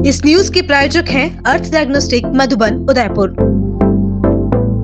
इस न्यूज के प्रायोजक हैं अर्थ डायग्नोस्टिक मधुबन उदयपुर।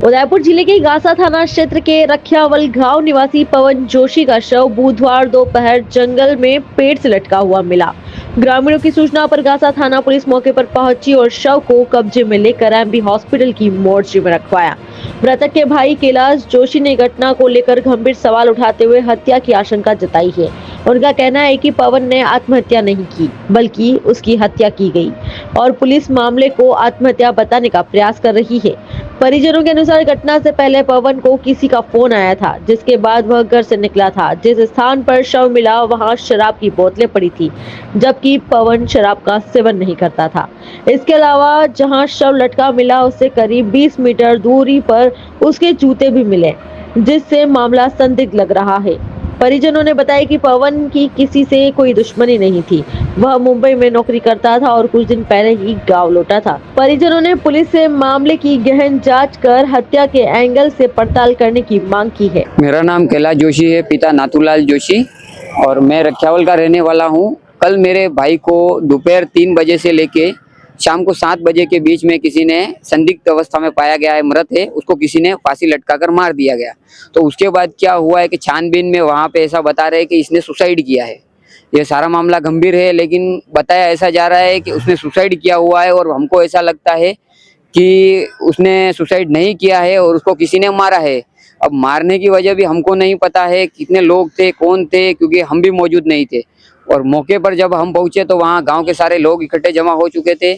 उदयपुर जिले के गासा थाना क्षेत्र के रखियावल गांव निवासी पवन जोशी का शव बुधवार दोपहर जंगल में पेड़ से लटका हुआ मिला। ग्रामीणों की सूचना पर गासा थाना पुलिस मौके पर पहुंची और शव को कब्जे में लेकर एमबी हॉस्पिटल की मोर्चरी में रखवाया। मृतक के भाई कैलाश जोशी ने घटना को लेकर गंभीर सवाल उठाते हुए हत्या की आशंका जताई है। उनका कहना है कि पवन ने आत्महत्या नहीं की बल्कि उसकी हत्या की गई और पुलिस मामले को आत्महत्या बताने का प्रयास कर रही है। परिजनों के अनुसार घटना से पहले पवन को किसी का फोन आया था, जिसके बाद वह घर से निकला था। जिस स्थान पर शव मिला वहां शराब की बोतलें पड़ी थी, जबकि पवन शराब का सेवन नहीं करता था। इसके अलावा जहां शव लटका मिला उससे करीब 20 मीटर दूरी पर उसके जूते भी मिले, जिससे मामला संदिग्ध लग रहा है। परिजनों ने बताया कि पवन की किसी से कोई दुश्मनी नहीं थी, वह मुंबई में नौकरी करता था और कुछ दिन पहले ही गांव लौटा था। परिजनों ने पुलिस से मामले की गहन जांच कर हत्या के एंगल से पड़ताल करने की मांग की है। मेरा नाम कैलाश जोशी है, पिता नाथूलाल जोशी, और मैं रखियावल का रहने वाला हूँ। कल मेरे भाई को दोपहर 3 बजे से लेके शाम को 7 बजे के बीच में किसी ने संदिग्ध अवस्था में पाया गया है, मृत है, उसको किसी ने फांसी लटकाकर मार दिया गया। तो उसके बाद क्या हुआ है कि छानबीन में वहाँ पे ऐसा बता रहे हैं कि इसने सुसाइड किया है। ये सारा मामला गंभीर है, लेकिन बताया ऐसा जा रहा है कि उसने सुसाइड किया हुआ है, और हमको ऐसा लगता है कि उसने सुसाइड नहीं किया है और उसको किसी ने मारा है। अब मारने की वजह भी हमको नहीं पता है, कितने लोग थे, कौन थे, क्योंकि हम भी मौजूद नहीं थे। और मौके पर जब हम पहुंचे तो वहाँ गांव के सारे लोग इकट्ठे जमा हो चुके थे,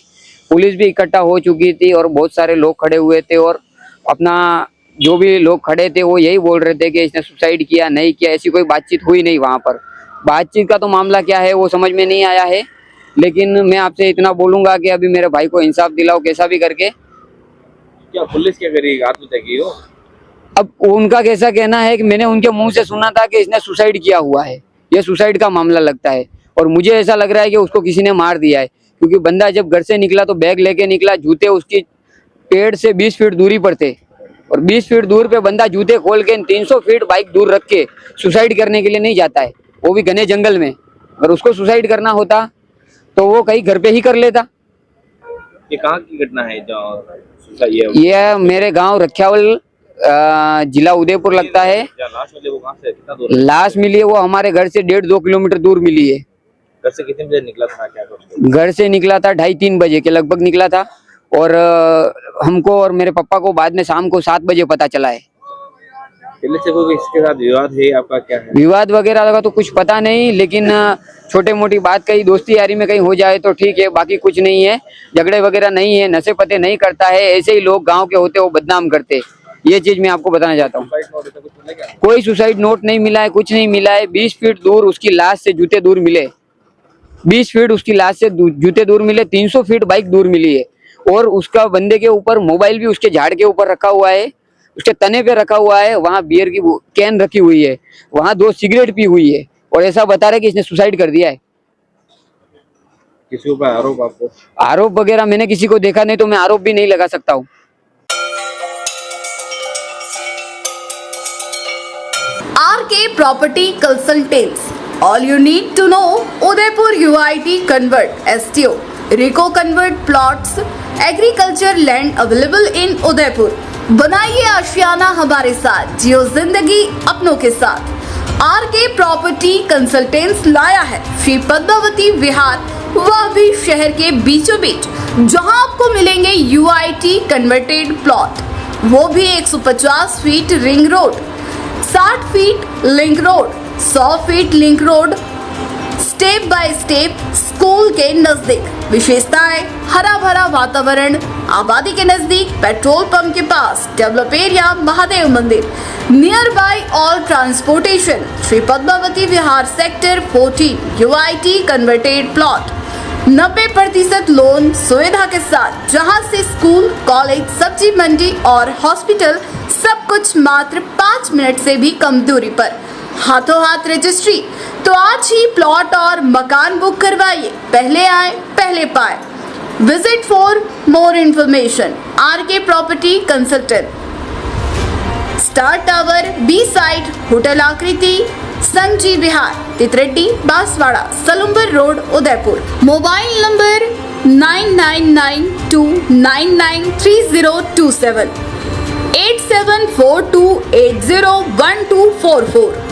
पुलिस भी इकट्ठा हो चुकी थी और बहुत सारे लोग खड़े हुए थे। और अपना जो भी लोग खड़े थे वो यही बोल रहे थे कि इसने सुसाइड किया, नहीं किया, ऐसी कोई बातचीत हुई नहीं। वहाँ पर बातचीत का तो मामला क्या है वो समझ में नहीं आया है, लेकिन मैं आपसे इतना बोलूँगा कि अभी मेरे भाई को इंसाफ दिलाओ कैसा भी करके। क्या पुलिस क्या करेगी, आत्महत्या की हो? अब उनका कैसा कहना है कि मैंने उनके मुंह से सुना था कि इसने सुसाइड किया हुआ है, ये सुसाइड का मामला लगता है। और मुझे ऐसा लग रहा है कि उसको किसी ने मार दिया है, क्योंकि बंदा जब घर से निकला तो बैग लेके निकला, जूते उसकी पेड़ से 20 फीट दूरी पर थे, और 20 फीट दूर पे बंदा जूते खोल के 300 फीट बाइक दूर रख के सुसाइड करने के लिए नहीं जाता है, वो भी घने जंगल में। अगर उसको सुसाइड करना होता तो वो कहीं घर पे ही कर लेता। ये कहाँ की घटना है जहाँ सुसाइड है? ये मेरे गांव रखियावल जिला उदयपुर लगता है। लाश मिली वो कहाँ से, कितना दूर? लाश मिली है वो हमारे घर से 1.5-2 किलोमीटर दूर मिली है। घर से कितने बजे निकला था, क्या कुछ? घर से निकला था 2:30-3 बजे के लगभग निकला था, और हमको और मेरे पापा को बाद में शाम को 7 बजे पता चला है। पहले से कोई इसके साथ विवाद है आपका, क्या है? विवाद वगैरह का तो कुछ पता नहीं, लेकिन छोटे मोटी बात कहीं दोस्ती यारी में कहीं हो जाए तो ठीक है, बाकी कुछ नहीं है। झगड़े वगैरह नहीं है, नशे पते नहीं करता है, ऐसे ही लोग गांव के होते वो बदनाम करते। ये चीज मैं आपको बताना चाहता हूँ। कोई सुसाइड नोट नहीं मिला है, कुछ नहीं मिला है। 20 फीट दूर उसकी लाश से जूते दूर मिले, 20 फीट उसकी लाश से जूते दूर मिले, 300 फीट बाइक दूर मिली है। और उसका बंदे के ऊपर मोबाइल भी उसके झाड़ के ऊपर रखा हुआ है, उसके तने पे रखा हुआ है, वहाँ बियर की कैन रखी हुई है, वहाँ 2 सिगरेट पी हुई है, और ऐसा बता रहे कि इसने सुसाइड कर दिया है। किसी ऊपर आरोप? आपको आरोप वगैरह मैंने किसी को देखा नहीं, तो मैं आरोप भी नहीं लगा सकता हूँ। RK Property Consultants. All you need to know: Udaipur UIT Convert STO, Rico Convert Plots, Agriculture Land available in Udaipur. बनाइए आशियाना हमारे साथ, जियो जिंदगी अपनों के साथ। RK Property Consultants लाया है श्री पद्मावती विहार, वह भी शहर के बीचों बीच, जहां आपको मिलेंगे UIT कन्वर्टेड प्लॉट, वो भी 150 feet ring road, 60 feet link road, 100 feet link road, step by step school के नजदीक। विशेषताएं: हरा भरा वातावरण, आबादी के नजदीक, पेट्रोल पंप के पास, डेवलप एरिया, महादेव मंदिर, near by all transportation. Shri Padmavati Vihar sector 14 UIT converted plot, 90% loan सुविधा के साथ, जहां से स्कूल, कॉलेज, सब्जी मंडी और हॉस्पिटल सब कुछ मात्र 5 मिनट से भी कम दूरी पर। हाथों हाथ रजिस्ट्री। तो आज ही प्लॉट और मकान बुक करवाइए, पहले आए पहले पाए। Visit for more information RK property consultant, star tower, B side, hotel Aakriti, संजी Vihar, Titardi, Banswara, Salumbar road, Udaipur. Mobile number 9992993027 8742801244